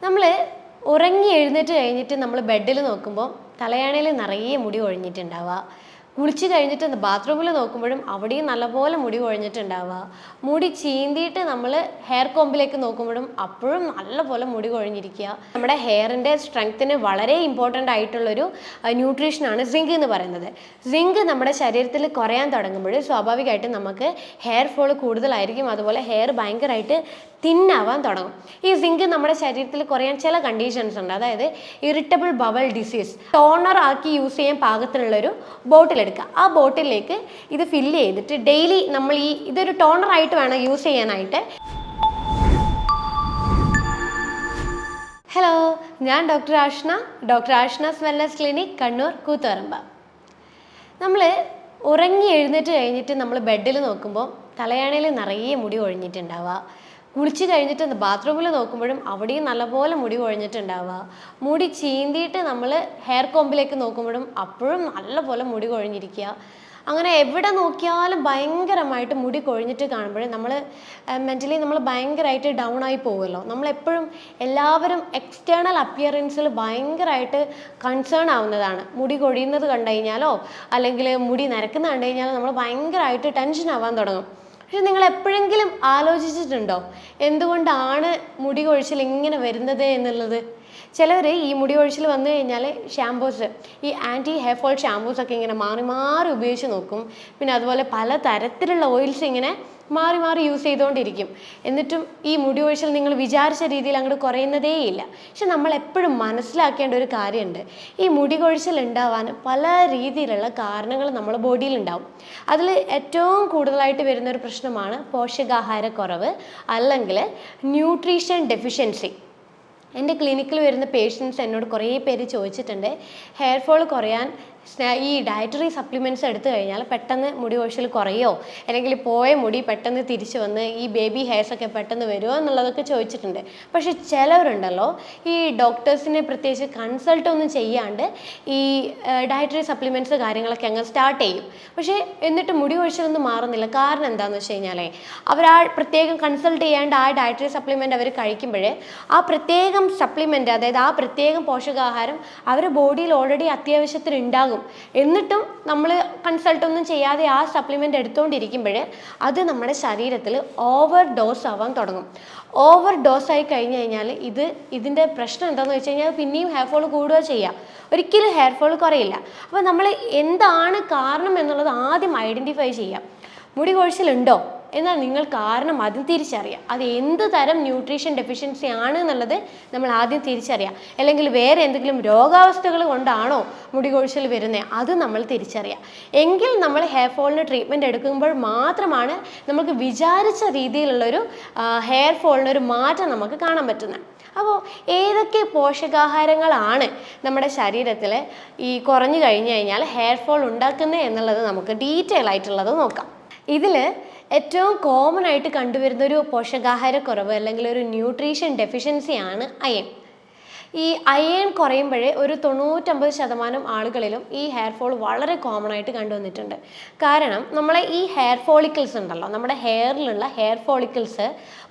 നമ്മൾ ഉറങ്ങി എഴുന്നേറ്റ് കഴിഞ്ഞിട്ട് നമ്മൾ ബെഡിൽ നോക്കുമ്പോൾ തലയാണയിൽ നിറയെ മുടി കൊഴിഞ്ഞിട്ടുണ്ടാവുക. കുളിച്ച് കഴിഞ്ഞിട്ട് ബാത്റൂമിൽ നോക്കുമ്പോഴും അവിടെയും നല്ലപോലെ മുടി കൊഴിഞ്ഞിട്ടുണ്ടാവുക. മുടി ചീന്തിയിട്ട് നമ്മൾ ഹെയർ കോമ്പിലേക്ക് നോക്കുമ്പോഴും അപ്പോഴും നല്ലപോലെ മുടി കൊഴിഞ്ഞിരിക്കുക. നമ്മുടെ ഹെയറിൻ്റെ സ്ട്രെങ്ത്തിന് വളരെ ഇമ്പോർട്ടൻ്റ് ആയിട്ടുള്ളൊരു ന്യൂട്രീഷനാണ് സിങ്ക് എന്ന് പറയുന്നത്. സിങ്ക് നമ്മുടെ ശരീരത്തിൽ കുറയാൻ തുടങ്ങുമ്പോൾ സ്വാഭാവികമായിട്ടും നമുക്ക് ഹെയർ ഫോൾ കൂടുതലായിരിക്കും. അതുപോലെ ഹെയർ ഭയങ്കരമായിട്ട് തിന്നാവാൻ തുടങ്ങും. ഈ സിങ്ക് നമ്മുടെ ശരീരത്തിൽ കുറയാൻ ചില കണ്ടീഷൻസ് ഉണ്ട്. അതായത് ഇറിറ്റബിൾ ബവൽ ഡിസീസ്. ടോണർ ആക്കി യൂസ് ചെയ്യാൻ പാകത്തിനുള്ളൊരു ബോട്ടിൽ എടുക്കുക. ആ ബോട്ടിലേക്ക് ഇത് ഫില്ല് ചെയ്തിട്ട് ഡെയിലി നമ്മൾ ഇതൊരു ടോണർ ആയിട്ട് വേണം യൂസ് ചെയ്യാനായിട്ട്. ഹലോ, ഞാൻ doctor Ashna's wellness clinic, Kannur, Koothuparamba. നമ്മൾ ഉറങ്ങി എഴുന്നേറ്റ് കഴിഞ്ഞിട്ട് നമ്മൾ ബെഡിൽ നോക്കുമ്പോൾ തലയാണയിൽ നിറയെ മുടി കൊഴിഞ്ഞിട്ടുണ്ടാവുക. കുളിച്ച് കഴിഞ്ഞിട്ട് ബാത്റൂമിൽ നോക്കുമ്പോഴും അവിടെയും നല്ലപോലെ മുടി കൊഴിഞ്ഞിട്ടുണ്ടാവുക. മുടി ചീന്തിയിട്ട് നമ്മൾ ഹെയർ കോമ്പിലേക്ക് നോക്കുമ്പോഴും അപ്പോഴും നല്ലപോലെ മുടി കൊഴിഞ്ഞിരിക്കുക. അങ്ങനെ എവിടെ നോക്കിയാലും ഭയങ്കരമായിട്ട് മുടി കൊഴിഞ്ഞിട്ട് കാണുമ്പോൾ നമ്മൾ മെൻ്റലി നമ്മൾ ഭയങ്കരമായിട്ട് ഡൗൺ ആയി പോകുമല്ലോ. നമ്മളെപ്പോഴും എല്ലാവരും എക്സ്റ്റേണൽ അപ്പിയറൻസിൽ ഭയങ്കരമായിട്ട് കൺസേൺ ആവുന്നതാണ്. മുടി കൊഴിയുന്നത് കണ്ടു കഴിഞ്ഞാലോ അല്ലെങ്കിൽ മുടി നരക്കുന്നത് കണ്ടു കഴിഞ്ഞാലോ നമ്മൾ ഭയങ്കരമായിട്ട് ടെൻഷൻ ആവാൻ തുടങ്ങും. പക്ഷെ നിങ്ങൾ എപ്പോഴെങ്കിലും ആലോചിച്ചിട്ടുണ്ടോ എന്തുകൊണ്ടാണ് മുടി കൊഴിച്ചിൽ ഇങ്ങനെ വരുന്നത് എന്നുള്ളത്? ചിലവർ ഈ മുടി കൊഴിച്ചിൽ വന്നു കഴിഞ്ഞാൽ ഷാംപൂസ്, ഈ ആൻറ്റി ഹെയർ ഫോൾ ഷാംപൂസൊക്കെ ഇങ്ങനെ മാറി മാറി ഉപയോഗിച്ച് നോക്കും. പിന്നെ അതുപോലെ പല തരത്തിലുള്ള ഓയിൽസ് ഇങ്ങനെ മാറി മാറി യൂസ് ചെയ്തുകൊണ്ടിരിക്കും. എന്നിട്ടും ഈ മുടി കൊഴിച്ചിൽ നിങ്ങൾ വിചാരിച്ച രീതിയിൽ അങ്ങോട്ട് കുറയുന്നതേയില്ല. പക്ഷെ നമ്മൾ എപ്പോഴും മനസ്സിലാക്കേണ്ട ഒരു കാര്യമുണ്ട്. ഈ മുടി കൊഴിച്ചിൽ ഉണ്ടാവാൻ പല രീതിയിലുള്ള കാരണങ്ങൾ നമ്മുടെ ബോഡിയിൽ ഉണ്ടാവും. അതിൽ ഏറ്റവും കൂടുതലായിട്ട് വരുന്നൊരു പ്രശ്നമാണ് പോഷകാഹാരക്കുറവ് അല്ലെങ്കിൽ ന്യൂട്രീഷൻ ഡെഫിഷ്യൻസി. എൻ്റെ ക്ലിനിക്കിൽ വരുന്ന പേഷ്യൻസ് എന്നോട് കുറേ പേര് ചോദിച്ചിട്ടുണ്ട്, ഹെയർ ഫോൾ കുറയാൻ ഈ ഡയറ്ററി സപ്ലിമെൻറ്റ്സ് എടുത്തു കഴിഞ്ഞാൽ പെട്ടെന്ന് മുടി കൊഴിച്ചിൽ കുറയോ, അല്ലെങ്കിൽ പോയ മുടി പെട്ടെന്ന് തിരിച്ചു വന്ന് ഈ ബേബി ഹെയർസൊക്കെ പെട്ടെന്ന് വരുമോ എന്നുള്ളതൊക്കെ ചോദിച്ചിട്ടുണ്ട്. പക്ഷെ ചിലവരുണ്ടല്ലോ ഈ ഡോക്ടേഴ്സിനെ പ്രത്യേകിച്ച് കൺസൾട്ട് ഒന്നും ചെയ്യാണ്ട് ഈ ഡയറ്ററി സപ്ലിമെൻറ്റ്സ് കാര്യങ്ങളൊക്കെ അങ്ങ് സ്റ്റാർട്ട് ചെയ്യും. പക്ഷേ എന്നിട്ട് മുടി കൊഴിച്ചിലൊന്നും മാറുന്നില്ല. കാരണം എന്താണെന്ന് വെച്ച് കഴിഞ്ഞാൽ അവർ ആ പ്രത്യേകം കൺസൾട്ട് ചെയ്യാണ്ട് ആ ഡയറ്ററി സപ്ലിമെൻറ്റ് അവർ കഴിക്കുമ്പോൾ ആ പ്രത്യേകം സപ്ലിമെൻറ്റ്, അതായത് ആ പ്രത്യേകം പോഷകാഹാരം അവരുടെ ബോഡിയിൽ ഓൾറെഡി അത്യാവശ്യത്തിന് ഉണ്ടാകും. എന്നിട്ടും നമ്മൾ കൺസൾട്ടൊന്നും ചെയ്യാതെ ആ സപ്ലിമെൻ്റ് എടുത്തുകൊണ്ടിരിക്കുമ്പോൾ അത് നമ്മുടെ ശരീരത്തിൽ ഓവർ ഡോസ് ആവാൻ തുടങ്ങും. ഓവർ ഡോസ് ആയി കഴിഞ്ഞ് കഴിഞ്ഞാൽ ഇതിൻ്റെ പ്രശ്നം എന്താണെന്ന് വെച്ച് കഴിഞ്ഞാൽ പിന്നെയും ഹെയർ ഫോൾ കൂടുക ചെയ്യുക, ഒരിക്കലും ഹെയർ ഫോൾ കുറയില്ല. അപ്പോൾ നമ്മൾ എന്താണ് കാരണം എന്നുള്ളത് ആദ്യം ഐഡൻറ്റിഫൈ ചെയ്യാം. മുടി കൊഴിച്ചിലുണ്ടോ എന്നാൽ നിങ്ങൾ കാരണം ആദ്യം തിരിച്ചറിയാം. അത് എന്ത് തരം ന്യൂട്രീഷൻ ഡെഫിഷ്യൻസി ആണ് എന്നുള്ളത് നമ്മൾ ആദ്യം തിരിച്ചറിയാം. അല്ലെങ്കിൽ വേറെ എന്തെങ്കിലും രോഗാവസ്ഥകൾ കൊണ്ടാണോ മുടി കൊഴിച്ചിൽ വരുന്നത്, അത് നമ്മൾ തിരിച്ചറിയാം. എങ്കിൽ നമ്മൾ ഹെയർ ഫോളിന് ട്രീറ്റ്മെൻറ്റ് എടുക്കുമ്പോൾ മാത്രമാണ് നമുക്ക് വിചാരിച്ച രീതിയിലുള്ളൊരു ഹെയർ ഫോളിനൊരു മാറ്റം നമുക്ക് കാണാൻ പറ്റുന്നത്. അപ്പോൾ ഏതൊക്കെ പോഷകാഹാരങ്ങളാണ് നമ്മുടെ ശരീരത്തിൽ ഈ കുറഞ്ഞു കഴിഞ്ഞു കഴിഞ്ഞാൽ ഹെയർ ഫോൾ ഉണ്ടാക്കുന്നത് എന്നുള്ളത് നമുക്ക് ഡീറ്റെയിൽ ആയിട്ടുള്ളത് നോക്കാം. ഇതിൽ ഏറ്റവും കോമൺ ആയിട്ട് കണ്ടുവരുന്നൊരു പോഷകാഹാരക്കുറവ് അല്ലെങ്കിൽ ഒരു ന്യൂട്രീഷൻ ഡെഫിഷ്യൻസിയാണ് അയൺ. ഈ അയൺ കുറയുമ്പോഴേ ഒരു 99% ആളുകളിലും ഈ ഹെയർ ഫോൾ വളരെ കോമൺ ആയിട്ട് കണ്ടുവന്നിട്ടുണ്ട്. കാരണം നമ്മളെ ഈ ഹെയർ ഫോളിക്കിൾസ് ഉണ്ടല്ലോ, നമ്മുടെ ഹെയറിലുള്ള ഹെയർ ഫോളിക്കിൾസ്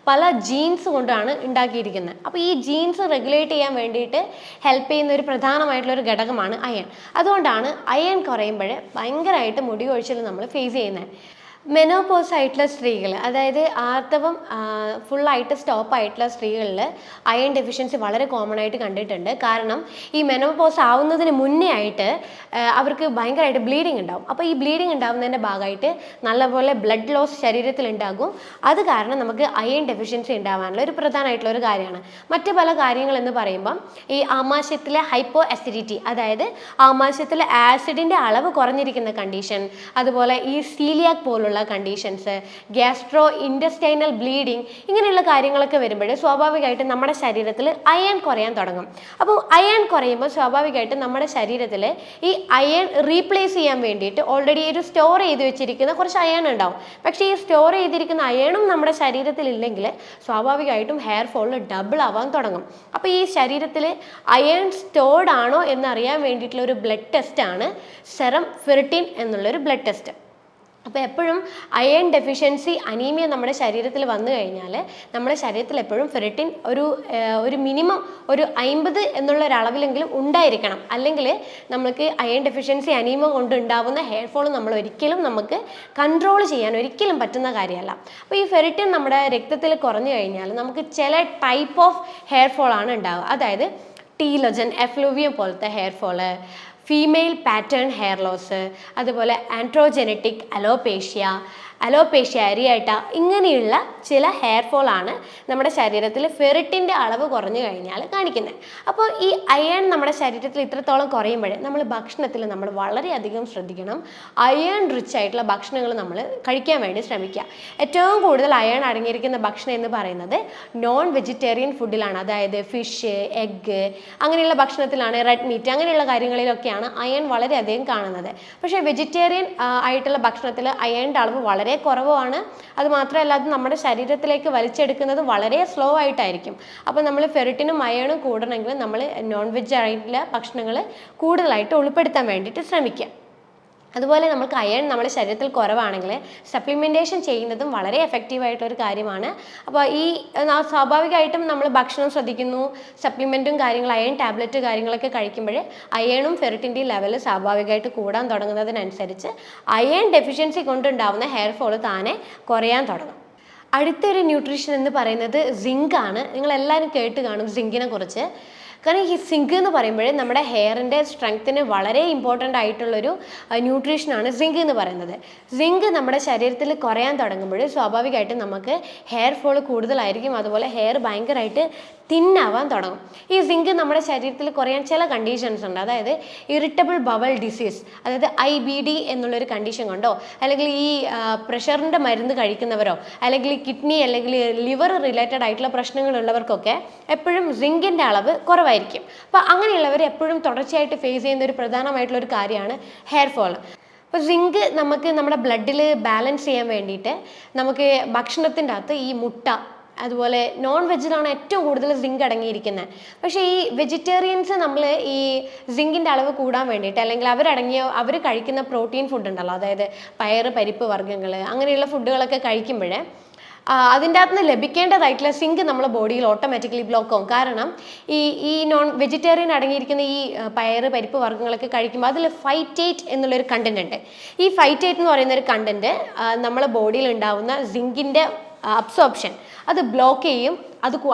പല ജീൻസ് കൊണ്ടാണ് ഉണ്ടാക്കിയിരിക്കുന്നത്. അപ്പോൾ ഈ ജീൻസ് റെഗുലേറ്റ് ചെയ്യാൻ വേണ്ടിയിട്ട് ഹെൽപ്പ് ചെയ്യുന്ന ഒരു പ്രധാനമായിട്ടുള്ളൊരു ഘടകമാണ് അയൺ. അതുകൊണ്ടാണ് അയൺ കുറയുമ്പോൾ ഭയങ്കരമായിട്ട് മുടി കൊഴിച്ചിൽ നമ്മൾ ഫേസ് ചെയ്യുന്നത്. മെനോപോസ് ആയിട്ടുള്ള സ്ത്രീകൾ, അതായത് ആർത്തവം ഫുള്ളായിട്ട് സ്റ്റോപ്പ് ആയിട്ടുള്ള സ്ത്രീകളിൽ അയൺ ഡെഫിഷ്യൻസി വളരെ കോമൺ ആയിട്ട് കണ്ടിട്ടുണ്ട്. കാരണം ഈ മെനോപോസ് ആവുന്നതിന് മുന്നേ ആയിട്ട് അവർക്ക് ഭയങ്കരമായിട്ട് ബ്ലീഡിങ് ഉണ്ടാവും. അപ്പോൾ ഈ ബ്ലീഡിങ് ഉണ്ടാവുന്നതിൻ്റെ ഭാഗമായിട്ട് നല്ലപോലെ ബ്ലഡ് ലോസ് ശരീരത്തിൽ ഉണ്ടാകും. അത് കാരണം നമുക്ക് അയൺ ഡെഫിഷ്യൻസി ഉണ്ടാവാനുള്ള ഒരു പ്രധാനമായിട്ടുള്ള ഒരു കാര്യമാണ്. മറ്റ് പല കാര്യങ്ങൾ എന്ന് പറയുമ്പം ഈ ആമാശയത്തിലെ ഹൈപ്പോ അസിഡിറ്റി, അതായത് ആമാശയത്തിലെ ആസിഡിൻ്റെ അളവ് കുറഞ്ഞിരിക്കുന്ന കണ്ടീഷൻ, അതുപോലെ ഈ സീലിയാക് പോലുള്ള കണ്ടീഷൻസ്, ഗ്യാസ്ട്രോ ഇൻറ്റസ്റ്റൈനൽ ബ്ലീഡിങ്, ഇങ്ങനെയുള്ള കാര്യങ്ങളൊക്കെ വരുമ്പോൾ സ്വാഭാവികമായിട്ടും നമ്മുടെ ശരീരത്തിൽ അയൺ കുറയാൻ തുടങ്ങും. അപ്പോൾ അയൺ കുറയുമ്പോൾ സ്വാഭാവികമായിട്ടും നമ്മുടെ ശരീരത്തിൽ ഈ അയൺ റീപ്ലേസ് ചെയ്യാൻ വേണ്ടിയിട്ട് ഓൾറെഡി ഒരു സ്റ്റോർ ചെയ്ത് വെച്ചിരിക്കുന്ന കുറച്ച് അയൺ ഉണ്ടാവും. പക്ഷേ ഈ സ്റ്റോർ ചെയ്തിരിക്കുന്ന അയണും നമ്മുടെ ശരീരത്തിൽ ഇല്ലെങ്കിൽ സ്വാഭാവികമായിട്ടും ഹെയർ ഫോളിൽ ഡബിൾ ആവാൻ തുടങ്ങും. അപ്പോൾ ഈ ശരീരത്തിൽ അയൺ സ്റ്റോർഡ് ആണോ എന്നറിയാൻ വേണ്ടിയിട്ടുള്ള ഒരു ബ്ലഡ് ടെസ്റ്റാണ് സെറം ഫെറിറ്റിൻ എന്നുള്ളൊരു ബ്ലഡ് ടെസ്റ്റ്. അപ്പോൾ എപ്പോഴും അയൺ ഡെഫിഷ്യൻസി അനീമിയ നമ്മുടെ ശരീരത്തിൽ വന്നു കഴിഞ്ഞാൽ നമ്മുടെ ശരീരത്തിൽ എപ്പോഴും ഫെറിറ്റിൻ ഒരു മിനിമം ഒരു 50 എന്നുള്ള ഒരളവിലെങ്കിലും ഉണ്ടായിരിക്കണം. അല്ലെങ്കിൽ നമുക്ക് അയൺ ഡെഫിഷ്യൻസി അനീമിയ കൊണ്ട് ഉണ്ടാവുന്ന ഹെയർ ഫോൾ നമ്മൾ ഒരിക്കലും നമുക്ക് കൺട്രോൾ ചെയ്യാൻ ഒരിക്കലും പറ്റുന്ന കാര്യമല്ല. അപ്പോൾ ഈ ഫെറിറ്റിൻ നമ്മുടെ രക്തത്തിൽ കുറഞ്ഞു കഴിഞ്ഞാൽ നമുക്ക് ചില ടൈപ്പ് ഓഫ് ഹെയർ ഫോൾ ആണ് ഉണ്ടാവുക. അതായത് ടീലോജൻ, എഫ്ലൂവിയം പോലത്തെ hair fall, female pattern hair loss, അതുപോലെ ആൻഡ്രോജെനറ്റിക് അലോപേഷ്യ അരിയാട്ട, ഇങ്ങനെയുള്ള ചില ഹെയർ ഫോൾ ആണ് നമ്മുടെ ശരീരത്തിൽ ഫെറിറ്റിൻ്റെ അളവ് കുറഞ്ഞു കഴിഞ്ഞാൽ കാണിക്കുന്നത്. അപ്പോൾ ഈ അയൺ നമ്മുടെ ശരീരത്തിൽ ഇത്രത്തോളം കുറയുമ്പോഴേ നമ്മൾ ഭക്ഷണത്തിൽ നമ്മൾ വളരെയധികം ശ്രദ്ധിക്കണം. അയൺ റിച്ച് ആയിട്ടുള്ള ഭക്ഷണങ്ങൾ നമ്മൾ കഴിക്കാൻ വേണ്ടി ശ്രമിക്കുക. ഏറ്റവും കൂടുതൽ അയൺ അടങ്ങിയിരിക്കുന്ന ഭക്ഷണം എന്ന് പറയുന്നത് നോൺ വെജിറ്റേറിയൻ ഫുഡിലാണ്. അതായത് ഫിഷ്, എഗ്ഗ്, അങ്ങനെയുള്ള ഭക്ഷണത്തിലാണ്, റെഡ് മീറ്റ്, അങ്ങനെയുള്ള കാര്യങ്ങളിലൊക്കെയാണ് അയൺ വളരെയധികം കാണുന്നത്. പക്ഷേ വെജിറ്റേറിയൻ ആയിട്ടുള്ള ഭക്ഷണത്തിൽ അയണിൻ്റെ അളവ് വളരെ കുറവാണ്. അത് മാത്രമല്ല അത് നമ്മുടെ ശരീരത്തിലേക്ക് വലിച്ചെടുക്കുന്നത് വളരെ സ്ലോ ആയിട്ടായിരിക്കും. അപ്പോൾ നമ്മൾ ഫെറിറ്റിനും അയണും കൂടണമെങ്കിൽ നമ്മൾ നോൺ വെജ് ആയിട്ടുള്ള ഭക്ഷണങ്ങൾ കൂടുതലായിട്ട് ഉൾപ്പെടുത്താൻ വേണ്ടിയിട്ട് ശ്രമിക്കുക. അതുപോലെ നമുക്ക് അയൺ നമ്മുടെ ശരീരത്തിൽ കുറവാണെങ്കിൽ സപ്ലിമെൻറ്റേഷൻ ചെയ്യുന്നതും വളരെ എഫക്റ്റീവായിട്ടൊരു കാര്യമാണ്. അപ്പോൾ ഈ സ്വാഭാവികമായിട്ടും നമ്മൾ ഭക്ഷണം ശ്രദ്ധിക്കുന്നു, സപ്ലിമെൻറ്റും കാര്യങ്ങൾ, അയൺ ടാബ്ലറ്റ് കാര്യങ്ങളൊക്കെ കഴിക്കുമ്പോൾ അയണും ഫെറിറ്റിൻ്റെയും ലെവൽ സ്വാഭാവികമായിട്ട് കൂടാൻ തുടങ്ങുന്നതിനനുസരിച്ച് അയൺ ഡെഫിഷ്യൻസി കൊണ്ടുണ്ടാവുന്ന ഹെയർ ഫോൾ താനെ കുറയാൻ തുടങ്ങും. അടുത്തൊരു ന്യൂട്രീഷൻ എന്ന് പറയുന്നത് സിങ്ക് ആണ്. നിങ്ങളെല്ലാവരും കേട്ട് കാണും സിങ്കിനെ കുറിച്ച്. കാരണം ഈ സിങ്ക് എന്ന് പറയുമ്പോൾ നമ്മുടെ ഹെയറിൻ്റെ സ്ട്രെങ്ത്തിന് വളരെ ഇമ്പോർട്ടൻ്റ് ആയിട്ടുള്ളൊരു ന്യൂട്രീഷനാണ് സിങ്ക് എന്ന് പറയുന്നത്. സിങ്ക് നമ്മുടെ ശരീരത്തിൽ കുറയാൻ തുടങ്ങുമ്പോൾ സ്വാഭാവികമായിട്ടും നമുക്ക് ഹെയർ ഫോൾ കൂടുതലായിരിക്കും. അതുപോലെ ഹെയർ ഭയങ്കരമായിട്ട് തിന്നാവാൻ തുടങ്ങും. ഈ സിങ്ക് നമ്മുടെ ശരീരത്തിൽ കുറയാൻ ചില കണ്ടീഷൻസ് ഉണ്ട്. അതായത് ഇറിറ്റബിൾ ബവൽ ഡിസീസ്, അതായത് IBD എന്നുള്ളൊരു കണ്ടീഷൻ കൊണ്ടോ, അല്ലെങ്കിൽ ഈ പ്രഷറിൻ്റെ മരുന്ന് കഴിക്കുന്നവരോ, അല്ലെങ്കിൽ കിഡ്നി അല്ലെങ്കിൽ ലിവർ റിലേറ്റഡ് ആയിട്ടുള്ള പ്രശ്നങ്ങളുള്ളവർക്കൊക്കെ എപ്പോഴും സിങ്കിൻ്റെ അളവ് കുറവായിരിക്കും. അപ്പോൾ അങ്ങനെയുള്ളവർ എപ്പോഴും തുടർച്ചയായിട്ട് ഫേസ് ചെയ്യുന്ന ഒരു പ്രധാനമായിട്ടുള്ളൊരു കാര്യമാണ് ഹെയർ ഫോൾ. അപ്പോൾ സിങ്ക് നമുക്ക് നമ്മുടെ ബ്ലഡിൽ ബാലൻസ് ചെയ്യാൻ വേണ്ടിയിട്ട് നമുക്ക് ഭക്ഷണത്തിൻ്റെ അകത്ത് ഈ മുട്ട, അതുപോലെ നോൺ വെജിലാണ് ഏറ്റവും കൂടുതൽ സിങ്ക് അടങ്ങിയിരിക്കുന്നത്. പക്ഷേ ഈ വെജിറ്റേറിയൻസ് നമ്മൾ ഈ സിങ്കിൻ്റെ അളവ് കൂടാൻ വേണ്ടിയിട്ട്, അല്ലെങ്കിൽ അവർ കഴിക്കുന്ന പ്രോട്ടീൻ ഫുഡ് ഉണ്ടല്ലോ, അതായത് പയറ്, പരിപ്പ് വർഗ്ഗങ്ങൾ, അങ്ങനെയുള്ള ഫുഡുകളൊക്കെ കഴിക്കുമ്പോൾ അതിൻ്റെ അകത്ത് നിന്ന് ലഭിക്കേണ്ടതായിട്ടുള്ള സിങ്ക് നമ്മുടെ ബോഡിയിൽ ഓട്ടോമാറ്റിക്കലി ബ്ലോക്ക് ആവും. കാരണം ഈ നോൺ വെജിറ്റേറിയൻ അടങ്ങിയിരിക്കുന്ന ഈ പയറ്, പരിപ്പ് വർഗ്ഗങ്ങളൊക്കെ കഴിക്കുമ്പോൾ അതിൽ ഫൈറ്റേറ്റ് എന്നുള്ളൊരു കണ്ടന്റ് ഉണ്ട്. ഈ ഫൈറ്റേറ്റ് എന്ന് പറയുന്ന ഒരു കണ്ടന്റ് നമ്മുടെ ബോഡിയിൽ ഉണ്ടാവുന്ന സിങ്കിൻ്റെ അബ്സോർപ്ഷൻ അത് ബ്ലോക്ക് ചെയ്യും.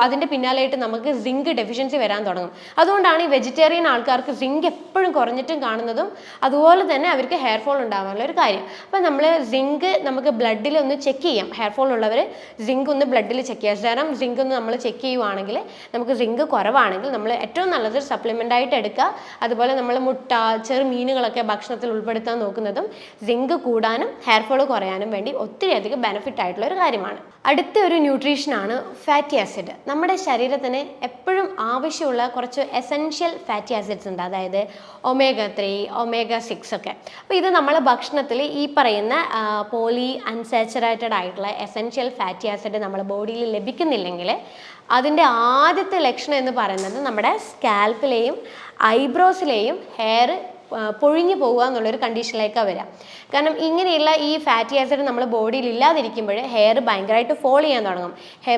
അതിൻ്റെ പിന്നാലെയായിട്ട് നമുക്ക് സിങ്ക് ഡെഫിഷ്യൻസി വരാൻ തുടങ്ങും. അതുകൊണ്ടാണ് ഈ വെജിറ്റേറിയൻ ആൾക്കാർക്ക് സിങ്ക് എപ്പോഴും കുറഞ്ഞിട്ടും കാണുന്നതും, അതുപോലെ തന്നെ അവർക്ക് ഹെയർ ഫോൾ ഉണ്ടാകാനുള്ള ഒരു കാര്യം. അപ്പം നമ്മൾ സിങ്ക് നമുക്ക് ബ്ലഡിൽ ഒന്ന് ചെക്ക് ചെയ്യാം. ഹെയർ ഫോൾ ഉള്ളവർ സിങ്ക് ഒന്ന് ബ്ലഡിൽ ചെക്ക് ചെയ്യുക. സെറം സിങ്ക് ഒന്ന് നമ്മൾ ചെക്ക് ചെയ്യുവാണെങ്കിൽ നമുക്ക് സിങ്ക് കുറവാണെങ്കിൽ നമ്മൾ ഏറ്റവും നല്ലത് സപ്ലിമെൻ്റ് ആയിട്ട് എടുക്കുക. അതുപോലെ നമ്മൾ മുട്ട, ചെറു മീനുകളൊക്കെ ഭക്ഷണത്തിൽ ഉൾപ്പെടുത്താൻ നോക്കുന്നതും സിങ്ക് കൂടാനും ഹെയർ ഫോൾ കുറയാനും വേണ്ടി ഒത്തിരി അധികം ബെനിഫിറ്റ് ആയിട്ടുള്ള ഒരു കാര്യമാണ്. അടുത്ത ഒരു ന്യൂട്രീഷനാണ് ഫാറ്റി ആസിഡ്. നമ്മുടെ ശരീരത്തിന് എപ്പോഴും ആവശ്യമുള്ള കുറച്ച് എസെൻഷ്യൽ ഫാറ്റി ആസിഡ്സ് ഉണ്ട്. അതായത് omega-3, omega-6 ഒക്കെ. അപ്പോൾ ഇത് നമ്മളെ ഭക്ഷണത്തിൽ ഈ പറയുന്ന പോളി അൺസാച്ചുറേറ്റഡ് ആയിട്ടുള്ള എസെൻഷ്യൽ ഫാറ്റി ആസിഡ് നമ്മുടെ ബോഡിയിൽ ലഭിക്കുന്നില്ലെങ്കിൽ അതിൻ്റെ ആദ്യത്തെ ലക്ഷണം എന്ന് പറയുന്നത് നമ്മുടെ സ്കാൽപ്പിലെയും ഐബ്രോസിലെയും ഹെയർ പൊഴിഞ്ഞു പോകുക എന്നുള്ളൊരു കണ്ടീഷനിലേക്കാണ് വരിക. കാരണം ഇങ്ങനെയുള്ള ഈ ഫാറ്റി ആസിഡ് നമ്മുടെ ബോഡിയിൽ ഇല്ലാതിരിക്കുമ്പോൾ ഹെയർ ഭയങ്കരമായിട്ട് ഫോൾ ചെയ്യാൻ തുടങ്ങും.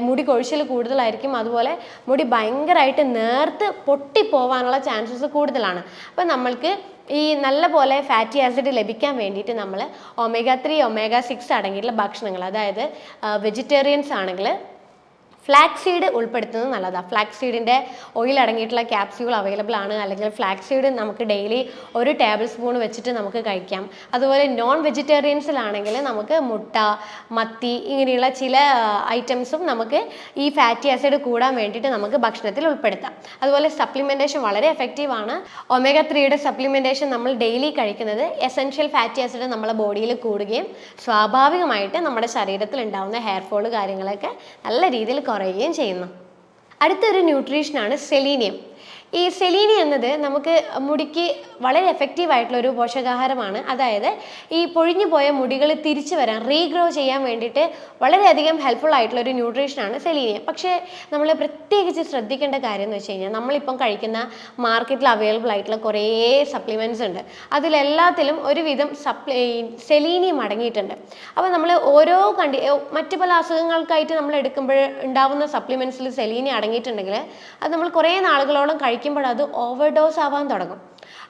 മുടി കൊഴിച്ചിൽ കൂടുതലായിരിക്കും. അതുപോലെ മുടി ഭയങ്കരമായിട്ട് നേർത്ത് പൊട്ടിപ്പോവാനുള്ള ചാൻസസ് കൂടുതലാണ്. അപ്പം നമ്മൾക്ക് ഈ നല്ല പോലെ ഫാറ്റി ആസിഡ് ലഭിക്കാൻ വേണ്ടിയിട്ട് നമ്മൾ omega-3, omega-6 അടങ്ങിയിട്ടുള്ള ഭക്ഷണങ്ങൾ, അതായത് വെജിറ്റേറിയൻസ് ആണെങ്കിൽ ഫ്ലാക്സ് സീഡ് ഉൾപ്പെടുത്തുന്നത് നല്ലതാണ്. ഫ്ലാക്സ് സീഡിൻ്റെ ഓയിൽ അടങ്ങിയിട്ടുള്ള ക്യാപ്സ്യൂൾ അവൈലബിൾ ആണ്. അല്ലെങ്കിൽ ഫ്ലാക്സ് സീഡ് നമുക്ക് ഡെയിലി 1 ടേബിൾ സ്പൂൺ വെച്ചിട്ട് നമുക്ക് കഴിക്കാം. അതുപോലെ നോൺ വെജിറ്റേറിയൻസിലാണെങ്കിൽ നമുക്ക് മുട്ട, മത്തി, ഇങ്ങനെയുള്ള ചില ഐറ്റംസും നമുക്ക് ഈ ഫാറ്റി ആസിഡ് കൂടാൻ വേണ്ടിയിട്ട് നമുക്ക് ഭക്ഷണത്തിൽ ഉൾപ്പെടുത്താം. അതുപോലെ സപ്ലിമെൻറ്റേഷൻ വളരെ എഫക്റ്റീവാണ്. omega-3യുടെ സപ്ലിമെൻറ്റേഷൻ നമ്മൾ ഡെയിലി കഴിക്കുന്നത് എസെൻഷ്യൽ ഫാറ്റി ആസിഡ് നമ്മളെ ബോഡിയിൽ കൂടുകയും സ്വാഭാവികമായിട്ട് നമ്മുടെ ശരീരത്തിൽ ഉണ്ടാകുന്ന ഹെയർ ഫോൾ കാര്യങ്ങളൊക്കെ നല്ല രീതിയിൽ കുറയുകയും ചെയ്യുന്നു. അടുത്തൊരു ന്യൂട്രീഷനാണ് സെലീനിയം. ഈ സെലീനിയം എന്നത് നമുക്ക് മുടിക്ക് വളരെ എഫക്റ്റീവ് ആയിട്ടുള്ള ഒരു പോഷകാഹാരമാണ്. അതായത് ഈ പൊഴിഞ്ഞു പോയ മുടികൾ തിരിച്ചു വരാൻ റീഗ്രോ ചെയ്യാൻ വേണ്ടിയിട്ട് വളരെയധികം ഹെൽപ്ഫുൾ ആയിട്ടുള്ള ഒരു ന്യൂട്രീഷനാണ് സെലീനിയം. പക്ഷേ നമ്മൾ പ്രത്യേകിച്ച് ശ്രദ്ധിക്കേണ്ട കാര്യം എന്ന് വെച്ച് കഴിഞ്ഞാൽ നമ്മളിപ്പം കഴിക്കുന്ന മാർക്കറ്റിൽ അവൈലബിൾ ആയിട്ടുള്ള കുറേ സപ്ലിമെൻറ്റ്സ് ഉണ്ട്. അതിലെല്ലാത്തിലും ഒരുവിധം സെലീനിയം അടങ്ങിയിട്ടുണ്ട്. അപ്പോൾ നമ്മൾ ഓരോ മറ്റു പല അസുഖങ്ങൾക്കായിട്ട് നമ്മൾ എടുക്കുമ്പോൾ ഉണ്ടാവുന്ന സപ്ലിമെൻറ്റ്സിൽ സെലീനിയം അടങ്ങിയിട്ടുണ്ടെങ്കിൽ അത് നമ്മൾ കുറേ നാളുകളോളം കഴിക്കുമ്പോൾ അത് ഓവർഡോസ് ആവാൻ തുടങ്ങും.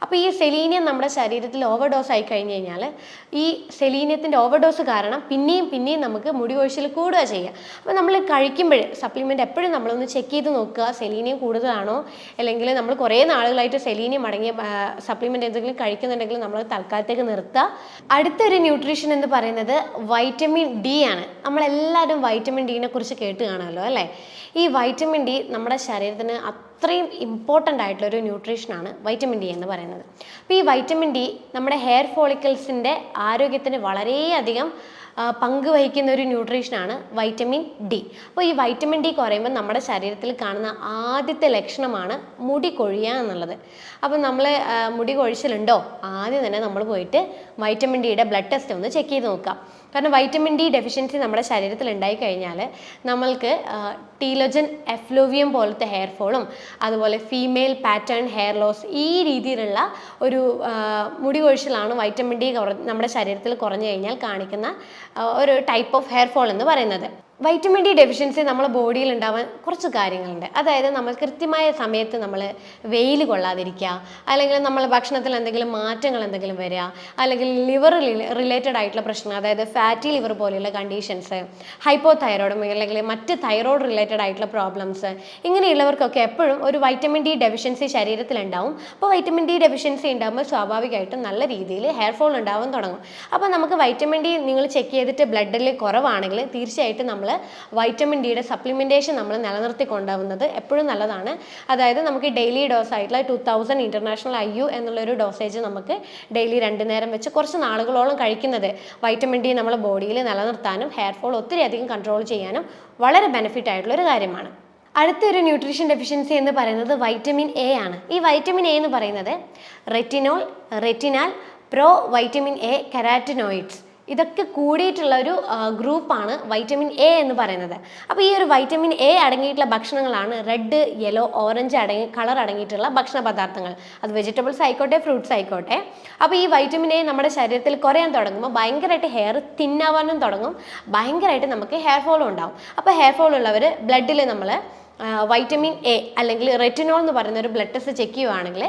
അപ്പോൾ ഈ സെലീനിയം നമ്മുടെ ശരീരത്തിൽ ഓവർഡോസ് ആയി കഴിഞ്ഞ് കഴിഞ്ഞാൽ ഈ സെലീനിയത്തിൻ്റെ ഓവർഡോസ് കാരണം പിന്നെയും നമുക്ക് മുടി കൊഴിച്ചിൽ കൂടുക ചെയ്യുക. അപ്പോൾ നമ്മൾ കഴിക്കുമ്പോൾ സപ്ലിമെൻ്റ് എപ്പോഴും നമ്മളൊന്ന് ചെക്ക് ചെയ്ത് നോക്കുക, സെലീനിയം കൂടുതലാണോ, അല്ലെങ്കിൽ നമ്മൾ കുറേ നാളുകളായിട്ട് സെലീനിയം അടങ്ങിയ സപ്ലിമെൻ്റ് എന്തെങ്കിലും കഴിക്കുന്നുണ്ടെങ്കിൽ നമ്മൾ തൽക്കാലത്തേക്ക് നിർത്തുക. അടുത്തൊരു ന്യൂട്രീഷൻ എന്ന് പറയുന്നത് വൈറ്റമിൻ ഡി ആണ്. നമ്മളെല്ലാവരും വൈറ്റമിൻ ഡിനെ കുറിച്ച് കേട്ട് കാണുമല്ലോ അല്ലേ? ഈ വൈറ്റമിൻ ഡി നമ്മുടെ ശരീരത്തിന് അത്രയും ഇമ്പോർട്ടൻ്റ് ആയിട്ടുള്ളൊരു ന്യൂട്രീഷനാണ് വൈറ്റമിൻ ഡി എന്ന് പറയുന്നത്. അപ്പോൾ ഈ വൈറ്റമിൻ ഡി നമ്മുടെ ഹെയർ ഫോളിക്കിൾസിൻ്റെ ആരോഗ്യത്തിന് വളരെയധികം പങ്ക് വഹിക്കുന്ന ഒരു ന്യൂട്രീഷനാണ് വൈറ്റമിൻ ഡി. അപ്പോൾ ഈ വൈറ്റമിൻ ഡി കുറയുമ്പോൾ നമ്മുടെ ശരീരത്തിൽ കാണുന്ന ആദ്യത്തെ ലക്ഷണമാണ് മുടി കൊഴിയുക എന്നുള്ളത്. അപ്പോൾ നമ്മൾ മുടി കൊഴിച്ചിലുണ്ടോ, ആദ്യം തന്നെ നമ്മൾ പോയിട്ട് വൈറ്റമിൻ ഡിയുടെ ബ്ലഡ് ടെസ്റ്റ് ഒന്ന് ചെക്ക് ചെയ്ത് നോക്കാം. കാരണം വൈറ്റമിൻ ഡി ഡെഫിഷ്യൻസി നമ്മുടെ ശരീരത്തിൽ ഉണ്ടായി കഴിഞ്ഞാൽ നമ്മൾക്ക് ടീലോജൻ എഫ്ലൂവിയം പോലത്തെ ഹെയർ ഫോളും അതുപോലെ ഫീമെയിൽ പാറ്റേൺ ഹെയർ ലോസ് ഈ രീതിയിലുള്ള ഒരു മുടി കൊഴിച്ചിലാണ് വൈറ്റമിൻ ഡി നമ്മുടെ ശരീരത്തിൽ കുറഞ്ഞു കഴിഞ്ഞാൽ കാണിക്കുന്ന ഒരു ടൈപ്പ് ഓഫ് ഹെയർ ഫോൾ എന്ന് പറയുന്നത്. വൈറ്റമിൻ ഡി ഡെഫിഷ്യൻസി നമ്മുടെ ബോഡിയിൽ ഉണ്ടാവാൻ കുറച്ച് കാര്യങ്ങളുണ്ട്. അതായത് നമ്മൾ കൃത്യമായ സമയത്ത് നമ്മൾ വെയിൽ കൊള്ളാതിരിക്കുക, അല്ലെങ്കിൽ നമ്മൾ ഭക്ഷണത്തിൽ എന്തെങ്കിലും മാറ്റങ്ങൾ എന്തെങ്കിലും വരിക, അല്ലെങ്കിൽ ലിവർ റിലേറ്റഡ് ആയിട്ടുള്ള പ്രശ്നം, അതായത് ഫാറ്റി ലിവർ പോലെയുള്ള കണ്ടീഷൻസ്, ഹൈപ്പോ തൈറോയിഡും അല്ലെങ്കിൽ മറ്റ് തൈറോയ്ഡ് റിലേറ്റഡ് ആയിട്ടുള്ള പ്രോബ്ലംസ്, ഇങ്ങനെയുള്ളവർക്കൊക്കെ എപ്പോഴും ഒരു വൈറ്റമിൻ ഡി ഡെഫിഷ്യൻസി ശരീരത്തിലുണ്ടാവും. അപ്പോൾ വൈറ്റമിൻ ഡി ഡെഫിഷ്യൻസി ഉണ്ടാകുമ്പോൾ സ്വാഭാവികമായിട്ടും നല്ല രീതിയിൽ ഹെയർ ഫോൾ ഉണ്ടാവാൻ തുടങ്ങും. അപ്പോൾ നമുക്ക് വൈറ്റമിൻ ഡി നിങ്ങൾ ചെക്ക് ചെയ്തിട്ട് ബ്ലഡിൽ കുറവാണെങ്കിൽ തീർച്ചയായിട്ടും നമ്മൾ വൈറ്റമിൻ ഡിയുടെ സപ്ലിമെൻറ്റേഷൻ നമ്മൾ നിലനിർത്തി കൊണ്ടുപോകുന്നത് എപ്പോഴും നല്ലതാണ്. അതായത് നമുക്ക് ഡെയിലി ഡോസ് ആയിട്ടുള്ള 2000 ഇൻ്റർനാഷണൽ IU എന്നുള്ളൊരു ഡോസേജ് നമുക്ക് ഡെയിലി 2 നേരം വെച്ച് കുറച്ച് നാളുകളോളം കഴിക്കുന്നത് വൈറ്റമിൻ ഡി നമ്മുടെ ബോഡിയിൽ നിലനിർത്താനും ഹെയർ ഫോൾ ഒത്തിരി അധികം കൺട്രോൾ ചെയ്യാനും വളരെ ബെനിഫിറ്റ് ആയിട്ടുള്ളൊരു കാര്യമാണ്. അടുത്തൊരു ന്യൂട്രീഷൻ ഡെഫിഷ്യൻസി എന്ന് പറയുന്നത് വൈറ്റമിൻ എ ആണ്. ഈ വൈറ്റമിൻ എ എന്ന് പറയുന്നത് retinol, retinal, pro vitamin A, carotenoids ഇതൊക്കെ കൂടിയിട്ടുള്ള ഒരു ഗ്രൂപ്പാണ് വൈറ്റമിൻ എ എന്ന് പറയുന്നത്. അപ്പോൾ ഈ ഒരു വൈറ്റമിൻ എ അടങ്ങിയിട്ടുള്ള ഭക്ഷണങ്ങളാണ് റെഡ്, യെല്ലോ, ഓറഞ്ച് കളർ അടങ്ങിയിട്ടുള്ള ഭക്ഷണ പദാർത്ഥങ്ങൾ. അത് വെജിറ്റബിൾസ് ആയിക്കോട്ടെ, ഫ്രൂട്ട്സ് ആയിക്കോട്ടെ. അപ്പോൾ ഈ വൈറ്റമിൻ എ നമ്മുടെ ശരീരത്തിൽ കുറയാൻ തുടങ്ങുമ്പോൾ ഭയങ്കരമായിട്ട് ഹെയർ തിന്നാവാനും തുടങ്ങും, ഭയങ്കരമായിട്ട് നമുക്ക് ഹെയർ ഫോളും ഉണ്ടാവും. അപ്പോൾ ഹെയർ ഫോൾ ഉള്ളവർ ബ്ലഡിൽ നമ്മൾ വൈറ്റമിൻ എ അല്ലെങ്കിൽ റെറ്റിനോൾ എന്ന് പറയുന്ന ഒരു ബ്ലഡ് ടെസ്റ്റ് ചെക്ക് ചെയ്യുവാണെങ്കിൽ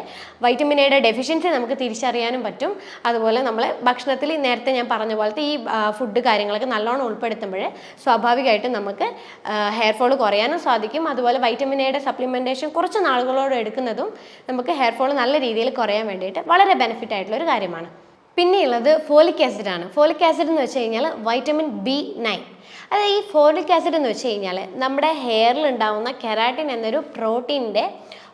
വൈറ്റമിൻ എയുടെ ഡെഫിഷ്യൻസി നമുക്ക് തിരിച്ചറിയാനും പറ്റും. അതുപോലെ നമ്മൾ ഭക്ഷണത്തിൽ നേരത്തെ ഞാൻ പറഞ്ഞ പോലത്തെ ഈ ഫുഡ് കാര്യങ്ങളൊക്കെ നല്ലോണം ഉൾപ്പെടുത്തുമ്പോൾ സ്വാഭാവികമായിട്ടും നമുക്ക് ഹെയർ ഫോൾ കുറയാനും സാധിക്കും. അതുപോലെ വൈറ്റമിൻ എയുടെ സപ്ലിമെൻറ്റേഷൻ കുറച്ച് നാളുകളോട് എടുക്കുന്നതും നമുക്ക് ഹെയർ ഫോൾ നല്ല രീതിയിൽ കുറയാൻ വേണ്ടിയിട്ട് വളരെ ബെനിഫിറ്റ് ആയിട്ടുള്ള ഒരു കാര്യമാണ്. പിന്നെയുള്ളത് ഫോളിക് ആസിഡ് ആണ്. ഫോളിക് ആസിഡ് എന്ന് വെച്ച് കഴിഞ്ഞാൽ വൈറ്റമിൻ B9. അതായത് ഈ ഫോളിക് ആസിഡ് എന്ന് വെച്ച് കഴിഞ്ഞാൽ നമ്മുടെ ഹെയറിൽ ഉണ്ടാകുന്ന കെരാറ്റിൻ എന്നൊരു പ്രോട്ടീൻ്റെ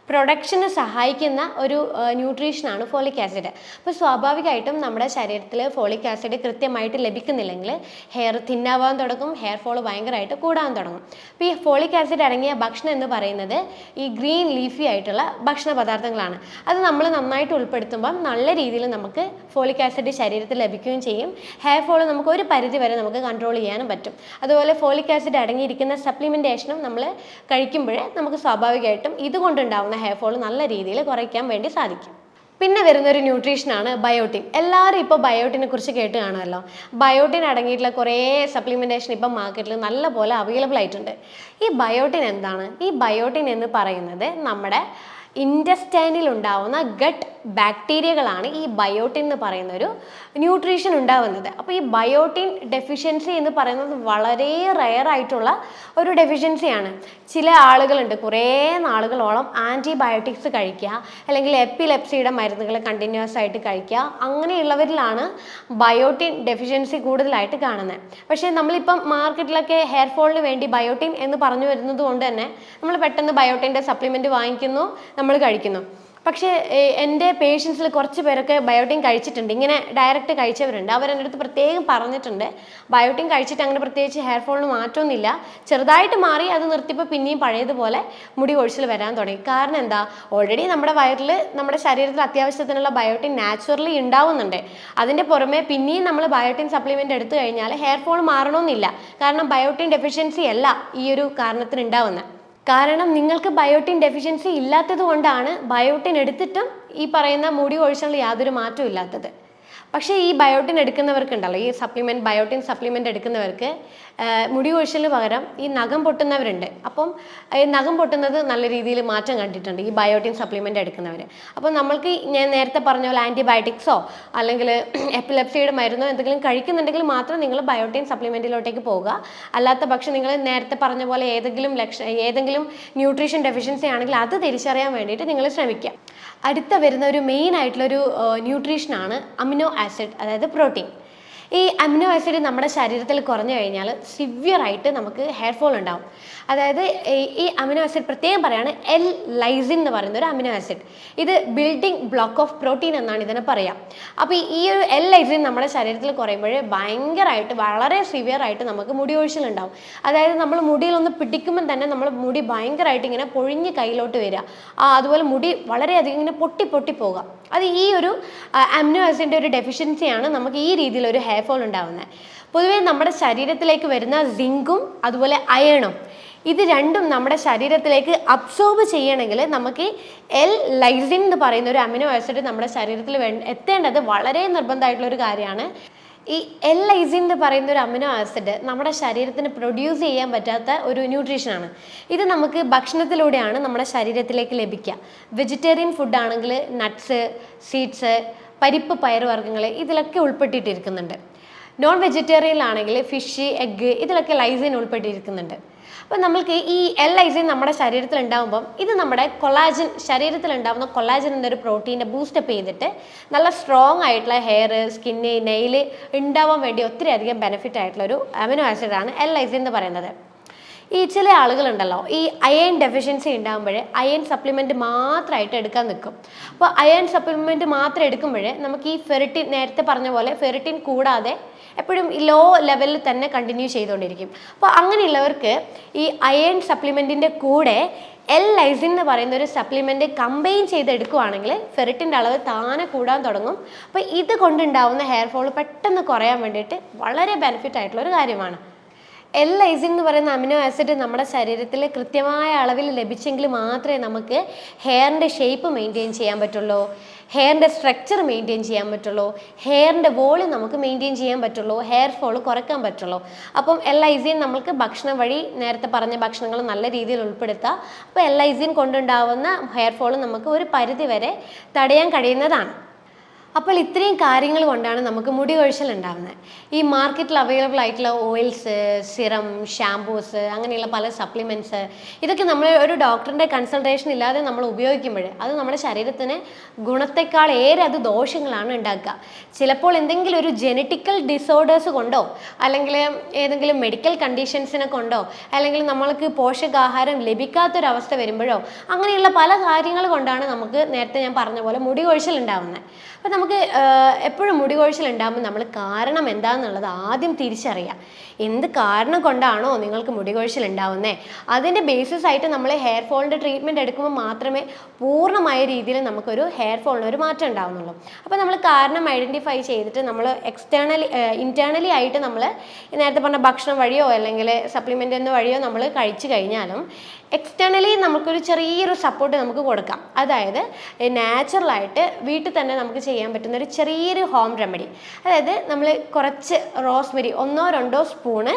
പ്രൊഡക്ഷന് സഹായിക്കുന്ന ഒരു ന്യൂട്രീഷനാണ് ഫോളിക് ആസിഡ്. അപ്പോൾ സ്വാഭാവികമായിട്ടും നമ്മുടെ ശരീരത്തിൽ ഫോളിക് ആസിഡ് കൃത്യമായിട്ട് ലഭിക്കുന്നില്ലെങ്കിൽ ഹെയർ തിന്നാവാൻ തുടങ്ങും, ഹെയർ ഫോൾ ഭയങ്കരമായിട്ട് കൂടാൻ തുടങ്ങും. അപ്പോൾ ഈ ഫോളിക് ആസിഡ് അടങ്ങിയ ഭക്ഷണം എന്ന് പറയുന്നത് ഈ ഗ്രീൻ ലീഫി ആയിട്ടുള്ള ഭക്ഷണ പദാർത്ഥങ്ങളാണ്. അത് നമ്മൾ നന്നായിട്ട് ഉൾപ്പെടുത്തുമ്പം നല്ല രീതിയിൽ നമുക്ക് ഫോളിക് ആസിഡ് ശരീരത്തിൽ ലഭിക്കുകയും ചെയ്യും. ഹെയർ ഫോൾ നമുക്ക് ഒരു പരിധി വരെ നമുക്ക് കൺട്രോൾ ചെയ്യാനും പറ്റും. അതുപോലെ ഫോളിക് ആസിഡ് അടങ്ങിയിരിക്കുന്ന സപ്ലിമെൻറ്റേഷനും നമ്മൾ കഴിക്കുമ്പോൾ നമുക്ക് സ്വാഭാവികമായിട്ടും ഇതുകൊണ്ടുണ്ടാവുന്ന ഹെയർ ഫോൾ നല്ല രീതിയിൽ കുറയ്ക്കാൻ വേണ്ടി സാധിക്കും. പിന്നെ വരുന്നൊരു ന്യൂട്രീഷനാണ് ബയോട്ടിൻ. എല്ലാവരും ഇപ്പോൾ ബയോട്ടിനെ കുറിച്ച് കേട്ട് കാണുമല്ലോ. ബയോട്ടിൻ അടങ്ങിയിട്ടുള്ള കുറേ സപ്ലിമെൻറ്റേഷൻ ഇപ്പം മാർക്കറ്റിൽ നല്ല പോലെ അവൈലബിൾ ആയിട്ടുണ്ട്. ഈ ബയോട്ടിൻ എന്താണ്? ഈ ബയോട്ടിൻ എന്ന് പറയുന്നത് നമ്മുടെ ഇൻറ്റസ്റ്റൈനിൽ ഉണ്ടാവുന്ന ഗട്ട് ബാക്ടീരിയകളാണ് ഈ ബയോട്ടിൻ എന്ന് പറയുന്നൊരു ന്യൂട്രീഷൻ ഉണ്ടാവുന്നത്. അപ്പോൾ ഈ ബയോട്ടിൻ ഡെഫിഷ്യൻസി എന്ന് പറയുന്നത് വളരെ റെയർ ആയിട്ടുള്ള ഒരു ഡെഫിഷ്യൻസിയാണ്. ചില ആളുകളുണ്ട് കുറേ നാളുകളോളം ആൻറ്റിബയോട്ടിക്സ് കഴിക്കുക, അല്ലെങ്കിൽ എപ്പിലെപ്സിയുടെ മരുന്നുകൾ കണ്ടിന്യൂസ് ആയിട്ട് കഴിക്കുക. അങ്ങനെയുള്ളവരിലാണ് ബയോട്ടിൻ ഡെഫിഷ്യൻസി കൂടുതലായിട്ട് കാണുന്നത്. പക്ഷേ നമ്മളിപ്പം മാർക്കറ്റിലൊക്കെ ഹെയർ ഫോളിന് വേണ്ടി ബയോട്ടിൻ എന്ന് പറഞ്ഞു വരുന്നത് കൊണ്ട് തന്നെ നമ്മൾ പെട്ടെന്ന് ബയോട്ടിൻ്റെ സപ്ലിമെൻറ്റ് വാങ്ങിക്കുന്നു, നമ്മൾ കഴിക്കുന്നു. പക്ഷേ എൻ്റെ പേഷ്യൻസിൽ കുറച്ച് പേരൊക്കെ ബയോട്ടിൻ കഴിച്ചിട്ടുണ്ട്, ഇങ്ങനെ ഡയറക്റ്റ് കഴിച്ചവരുണ്ട്. അവരെൻ്റെ അടുത്ത് പ്രത്യേകം പറഞ്ഞിട്ടുണ്ട് ബയോട്ടിൻ കഴിച്ചിട്ട് അങ്ങനെ പ്രത്യേകിച്ച് ഹെയർ ഫോളിന് മാറ്റമൊന്നുമില്ല, ചെറുതായിട്ട് മാറി, അത് നിർത്തിയപ്പോൾ പിന്നെയും പഴയതുപോലെ മുടി കൊഴിച്ചിൽ വരാൻ തുടങ്ങി. കാരണം എന്താ, ഓൾറെഡി നമ്മുടെ വയറിൽ, നമ്മുടെ ശരീരത്തിൽ അത്യാവശ്യത്തിനുള്ള ബയോട്ടിൻ നാച്ചുറലി ഉണ്ടാവുന്നുണ്ട്. അതിൻ്റെ പുറമെ പിന്നെയും നമ്മൾ ബയോട്ടിൻ സപ്ലിമെൻ്റ് എടുത്തു കഴിഞ്ഞാൽ ഹെയർ ഫോൾ മാറണമെന്നില്ല. കാരണം ബയോട്ടിൻ ഡെഫിഷ്യൻസി അല്ല ഈ ഒരു കാരണത്തിന് ഉണ്ടാവുന്നത്. കാരണം നിങ്ങൾക്ക് ബയോട്ടിൻ ഡെഫിഷ്യൻസി ഇല്ലാത്തത് കൊണ്ടാണ് ബയോട്ടിൻ എടുത്തിട്ടും ഈ പറയുന്ന മുടി കൊഴിച്ചിലിൽ യാതൊരു മാറ്റവും ഇല്ലാത്തത്. പക്ഷേ ഈ ബയോട്ടിൻ എടുക്കുന്നവർക്കുണ്ടല്ലോ, ഈ ബയോട്ടിൻ സപ്ലിമെൻ്റ് എടുക്കുന്നവർക്ക് മുടി കൊഴിച്ചിലിന് പകരം ഈ നഖം പൊട്ടുന്നവരുണ്ട്. അപ്പം ഈ നഖം പൊട്ടുന്നത് നല്ല രീതിയിൽ മാറ്റം കണ്ടിട്ടുണ്ട് ഈ ബയോട്ടിൻ സപ്ലിമെൻ്റ് എടുക്കുന്നവർ. അപ്പം നമ്മൾക്ക് ഞാൻ നേരത്തെ പറഞ്ഞ പോലെ ആൻറ്റിബയോട്ടിക്സോ അല്ലെങ്കിൽ എപ്പിലെപ്സിയുടെ മരുന്നോ എന്തെങ്കിലും കഴിക്കുന്നുണ്ടെങ്കിൽ മാത്രം നിങ്ങൾ ബയോട്ടിൻ സപ്ലിമെൻറ്റിലോട്ടേക്ക് പോവുക. അല്ലാത്ത പക്ഷം നിങ്ങൾ നേരത്തെ പറഞ്ഞ പോലെ ഏതെങ്കിലും ന്യൂട്രീഷൻ ഡെഫിഷ്യൻസി ആണെങ്കിൽ അത് തിരിച്ചറിയാൻ വേണ്ടിയിട്ട് നിങ്ങൾ ശ്രമിക്കുക. അടുത്ത വരുന്ന ഒരു മെയിൻ ആയിട്ടുള്ളൊരു ന്യൂട്രീഷനാണ് അമിനോ ആസിഡ്, അതായത് പ്രോട്ടീൻ. ഈ അമിനോ ആസിഡ് നമ്മുടെ ശരീരത്തിൽ കുറഞ്ഞു കഴിഞ്ഞാൽ സിവിയറായിട്ട് നമുക്ക് ഹെയർ ഫോൾ ഉണ്ടാവും. അതായത് ഈ അമിനോ ആസിഡ് പ്രത്യേകം പറയാണ് ലൈസിൻ എന്ന് പറയുന്ന ഒരു അമിനോ ആസിഡ്. ഇത് ബിൽഡിംഗ് ബ്ലോക്ക് ഓഫ് പ്രോട്ടീൻ എന്നാണ് ഇതിനെ പറയാം. അപ്പോൾ ഈ ഒരു ലൈസിൻ നമ്മുടെ ശരീരത്തിൽ കുറയുമ്പോൾ ഭയങ്കരമായിട്ട്, വളരെ സിവിയറായിട്ട് നമുക്ക് മുടി കൊഴിച്ചിലുണ്ടാവും. അതായത് നമ്മൾ മുടിയിലൊന്ന് പിടിക്കുമ്പോൾ തന്നെ നമ്മൾ മുടി ഭയങ്കരമായിട്ട് ഇങ്ങനെ പൊഴിഞ്ഞ് കയ്യിലോട്ട് വരിക, അതുപോലെ മുടി വളരെയധികം ഇങ്ങനെ പൊട്ടി പോകുക. അത് ഈ ഒരു അമിനോ ആസിഡിൻ്റെ ഒരു ഡെഫിഷ്യൻസിയാണ് നമുക്ക് ഈ രീതിയിലൊരു ഹെയർ ഫോൾ ഉണ്ടാവുന്നത്. പൊതുവേ നമ്മുടെ ശരീരത്തിലേക്ക് വരുന്ന സിങ്കും അതുപോലെ അയണും, ഇത് രണ്ടും നമ്മുടെ ശരീരത്തിലേക്ക് അബ്സോർബ് ചെയ്യണമെങ്കിൽ നമുക്ക് ലൈസിൻ എന്ന് പറയുന്ന ഒരു അമിനോ ആസിഡ് നമ്മുടെ ശരീരത്തിൽ എത്തേണ്ടത് വളരെ നിർബന്ധമായിട്ടുള്ളൊരു കാര്യമാണ്. ഈ ലൈസിൻ എന്ന് പറയുന്ന ഒരു അമിനോ ആസിഡ് നമ്മുടെ ശരീരത്തിന് പ്രൊഡ്യൂസ് ചെയ്യാൻ പറ്റാത്ത ഒരു ന്യൂട്രീഷനാണ്. ഇത് നമുക്ക് ഭക്ഷണത്തിലൂടെയാണ് നമ്മുടെ ശരീരത്തിലേക്ക് ലഭിക്കുക. വെജിറ്റേറിയൻ ഫുഡ് ആണെങ്കിൽ നട്ട്സ്, സീഡ്സ്, പരിപ്പ്, പയറുവർഗ്ഗങ്ങൾ ഇതിലൊക്കെ ഉൾപ്പെട്ടിട്ടിരിക്കുന്നുണ്ട്. നോൺ വെജിറ്റേറിയനിലാണെങ്കിൽ ഫിഷ്, എഗ്ഗ് ഇതിലൊക്കെ ലൈസിൻ ഉൾപ്പെട്ടിരിക്കുന്നുണ്ട്. അപ്പോൾ നമ്മൾക്ക് ഈ ലൈസിൻ നമ്മുടെ ശരീരത്തിൽ ഉണ്ടാകുമ്പം ഇത് നമ്മുടെ കൊളാജൻ, ശരീരത്തിൽ ഉണ്ടാകുന്ന കൊളാജൻ എന്നൊരു പ്രോട്ടീനെ ബൂസ്റ്റപ്പ് ചെയ്തിട്ട് നല്ല സ്ട്രോങ് ആയിട്ടുള്ള ഹെയർ, സ്കിന്ന്, നെയിൽ ഉണ്ടാവാൻ വേണ്ടി ഒത്തിരി അധികം ബെനിഫിറ്റ് ആയിട്ടുള്ളൊരു അമിനോ ആസിഡാണ് ലൈസിൻ എന്ന് പറയുന്നത്. ഈ ചില ആളുകളുണ്ടല്ലോ, ഈ അയൺ ഡെഫിഷ്യൻസി ഉണ്ടാകുമ്പോൾ അയൺ സപ്ലിമെൻറ്റ് മാത്രമായിട്ട് എടുക്കാൻ നിൽക്കും. അപ്പോൾ അയൺ സപ്ലിമെൻറ്റ് മാത്രം എടുക്കുമ്പോൾ നമുക്ക് ഈ ഫെറിറ്റിൻ, നേരത്തെ പറഞ്ഞ പോലെ ഫെറിറ്റിൻ കൂടാതെ എപ്പോഴും ലോ ലെവലിൽ തന്നെ കണ്ടിന്യൂ ചെയ്തുകൊണ്ടിരിക്കും. അപ്പോൾ അങ്ങനെയുള്ളവർക്ക് ഈ അയൺ സപ്ലിമെൻറ്റിൻ്റെ കൂടെ ലൈസിൻ എന്ന് പറയുന്ന ഒരു സപ്ലിമെൻറ്റ് കമ്പൈൻ ചെയ്തെടുക്കുകയാണെങ്കിൽ ഫെറിറ്റിൻ്റെ അളവ് താനെ കൂടാൻ തുടങ്ങും. അപ്പോൾ ഇത് കൊണ്ടുണ്ടാവുന്ന ഹെയർ ഫോൾ പെട്ടെന്ന് കുറയാൻ വേണ്ടിയിട്ട് വളരെ ബെനിഫിറ്റ് ആയിട്ടുള്ളൊരു കാര്യമാണ്. ലൈസിൻ എന്ന് പറയുന്ന അമിനോ ആസിഡ് നമ്മുടെ ശരീരത്തിൽ കൃത്യമായ അളവിൽ ലഭിച്ചെങ്കിൽ മാത്രമേ നമുക്ക് ഹെയറിൻ്റെ ഷേപ്പ് മെയിൻറ്റെയിൻ ചെയ്യാൻ പറ്റുള്ളൂ, ഹെയറിൻ്റെ സ്ട്രക്ചർ മെയിൻറ്റെയിൻ ചെയ്യാൻ പറ്റുള്ളൂ, ഹെയറിൻ്റെ വോളിയം നമുക്ക് മെയിൻറ്റെയിൻ ചെയ്യാൻ പറ്റുള്ളൂ, ഹെയർ ഫോൾ കുറയ്ക്കാൻ പറ്റുള്ളൂ. അപ്പം ലൈസിൻ നമുക്ക് ഭക്ഷണം വഴി, നേരത്തെ പറഞ്ഞ ഭക്ഷണങ്ങൾ നല്ല രീതിയിൽ ഉൾപ്പെടുത്തുക. അപ്പോൾ ലൈസിൻ കൊണ്ടുണ്ടാവുന്ന ഹെയർ ഫോൾ നമുക്ക് ഒരു പരിധി വരെ തടയാൻ കഴിയുന്നതാണ്. അപ്പോൾ ഇത്രയും കാര്യങ്ങൾ കൊണ്ടാണ് നമുക്ക് മുടി കൊഴിച്ചിൽ ഉണ്ടാകുന്നത്. ഈ മാർക്കറ്റിൽ അവൈലബിൾ ആയിട്ടുള്ള ഓയിൽസ്, സിറം, ഷാംപൂസ്, അങ്ങനെയുള്ള പല സപ്ലിമെൻറ്റ്സ്, ഇതൊക്കെ നമ്മൾ ഒരു ഡോക്ടറിൻ്റെ കൺസൾട്ടേഷൻ ഇല്ലാതെ നമ്മൾ ഉപയോഗിക്കുമ്പോൾ അത് നമ്മുടെ ശരീരത്തിന് ഗുണത്തെക്കാൾ ഏറെ അത് ദോഷങ്ങളാണ് ഉണ്ടാക്കുക. ചിലപ്പോൾ എന്തെങ്കിലും ഒരു ജെനറ്റിക്കൽ ഡിസോർഡേഴ്സ് കൊണ്ടോ അല്ലെങ്കിൽ ഏതെങ്കിലും മെഡിക്കൽ കണ്ടീഷൻസിനെ കൊണ്ടോ അല്ലെങ്കിൽ നമ്മൾക്ക് പോഷകാഹാരം ലഭിക്കാത്തൊരവസ്ഥ വരുമ്പോഴോ അങ്ങനെയുള്ള പല കാര്യങ്ങൾ കൊണ്ടാണ് നമുക്ക് നേരത്തെ ഞാൻ പറഞ്ഞ പോലെ മുടി കൊഴിച്ചിൽ ഉണ്ടാകുന്നത്. അപ്പോൾ നമുക്ക് എപ്പോഴും മുടി കൊഴിച്ചിൽ ഉണ്ടാകുമ്പോൾ നമ്മൾ കാരണം എന്താണെന്നുള്ളത് ആദ്യം തിരിച്ചറിയാം. എന്ത് കാരണം കൊണ്ടാണോ നിങ്ങൾക്ക് മുടി കൊഴിച്ചിൽ ഉണ്ടാവുന്നത്, അതിൻ്റെ ബേസിസ് ആയിട്ട് നമ്മൾ ഹെയർ ഫോളിൻ്റെ ട്രീറ്റ്മെൻറ്റ് എടുക്കുമ്പോൾ മാത്രമേ പൂർണ്ണമായ രീതിയിൽ നമുക്കൊരു ഹെയർ ഫോളിന് ഒരു മാറ്റം ഉണ്ടാവുന്നുള്ളൂ. അപ്പോൾ നമ്മൾ കാരണം ഐഡൻറ്റിഫൈ ചെയ്തിട്ട് നമ്മൾ ഇൻറ്റേർണലി ആയിട്ട് നമ്മൾ നേരത്തെ പറഞ്ഞ ഭക്ഷണം വഴിയോ അല്ലെങ്കിൽ സപ്ലിമെൻ്റ് വഴിയോ നമ്മൾ കഴിച്ചു കഴിഞ്ഞാലും എക്സ്റ്റേണലി നമുക്കൊരു ചെറിയൊരു സപ്പോർട്ട് നമുക്ക് കൊടുക്കാം. അതായത് നാച്ചുറലായിട്ട് വീട്ടിൽ തന്നെ നമുക്ക് ചെയ്യാൻ പറ്റുന്ന ഒരു ചെറിയൊരു ഹോം റെമഡി. അതായത് നമ്മൾ കുറച്ച് റോസ്മെരി, 1-2 സ്പൂണ്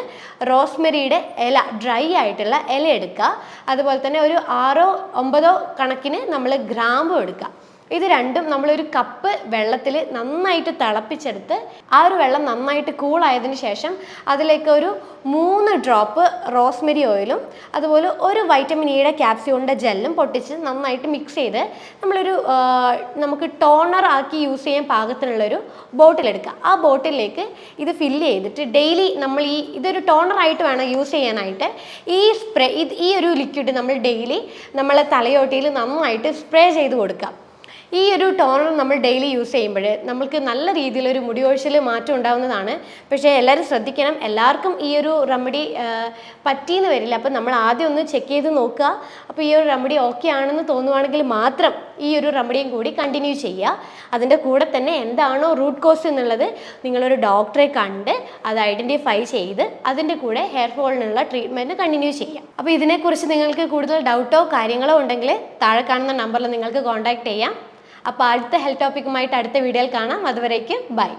റോസ്മെരിയുടെ ഇല, ഡ്രൈ ആയിട്ടുള്ള ഇല എടുക്കുക. അതുപോലെ തന്നെ ഒരു 6-9 കണക്കിന് നമ്മൾ ഗ്രാമ്പും എടുക്കുക. ഇത് രണ്ടും നമ്മളൊരു കപ്പ് വെള്ളത്തിൽ നന്നായിട്ട് തിളപ്പിച്ചെടുത്ത് ആ ഒരു വെള്ളം നന്നായിട്ട് കൂളായതിന് ശേഷം അതിലേക്ക് ഒരു 3 ഡ്രോപ്പ് റോസ്മെരി ഓയിലും അതുപോലെ ഒരു വൈറ്റമിൻ ഇയുടെ ക്യാപ്സ്യൂളിൻ്റെ ജെല്ലും പൊട്ടിച്ച് നന്നായിട്ട് മിക്സ് ചെയ്ത് നമുക്ക് ടോണർ ആക്കി യൂസ് ചെയ്യാൻ പാകത്തിനുള്ളൊരു ബോട്ടിലെടുക്കുക. ആ ബോട്ടിലേക്ക് ഇത് ഫില്ല് ചെയ്തിട്ട് ഡെയിലി നമ്മൾ ഇതൊരു ടോണറായിട്ട് വേണം യൂസ് ചെയ്യാനായിട്ട്. ഈ ഒരു ലിക്വിഡ് നമ്മൾ ഡെയിലി നമ്മളെ തലയോട്ടിയിൽ നന്നായിട്ട് സ്പ്രേ ചെയ്ത് കൊടുക്കുക. ഈ ഒരു ടോണർ നമ്മൾ ഡെയിലി യൂസ് ചെയ്യുമ്പോൾ നമുക്ക് നല്ല രീതിയിലൊരു മുടി കൊഴിച്ചിൽ മാറ്റം ഉണ്ടാവുന്നതാണ്. പക്ഷേ എല്ലാവരും ശ്രദ്ധിക്കണം, എല്ലാവർക്കും ഈ ഒരു റെമഡി പറ്റിയെന്ന് വരില്ല. അപ്പം നമ്മൾ ആദ്യം ഒന്ന് ചെക്ക് ചെയ്ത് നോക്കുക. അപ്പോൾ ഈ ഒരു റെമഡി ഓക്കെ ആണെന്ന് തോന്നുവാണെങ്കിൽ മാത്രം ഈ ഒരു റെമഡിയും കൂടി കണ്ടിന്യൂ ചെയ്യുക. അതിൻ്റെ കൂടെ തന്നെ എന്താണോ റൂട്ട് കോസ് എന്നുള്ളത് നിങ്ങളൊരു ഡോക്ടറെ കണ്ട് അത് ഐഡൻറ്റിഫൈ ചെയ്ത് അതിൻ്റെ കൂടെ ഹെയർ ഫോളിനുള്ള ട്രീറ്റ്മെൻറ്റ് കണ്ടിന്യൂ ചെയ്യാം. അപ്പോൾ ഇതിനെക്കുറിച്ച് നിങ്ങൾക്ക് കൂടുതൽ ഡൗട്ടോ കാര്യങ്ങളോ ഉണ്ടെങ്കിൽ താഴെ കാണുന്ന നമ്പറിൽ നിങ്ങൾക്ക് കോൺടാക്ട് ചെയ്യാം. അപ്പോൾ അടുത്ത ഹെൽത്ത് ടോപ്പിക്കുമായിട്ട് അടുത്ത വീഡിയോയിൽ കാണാം. അതുവരേക്കും ബൈ.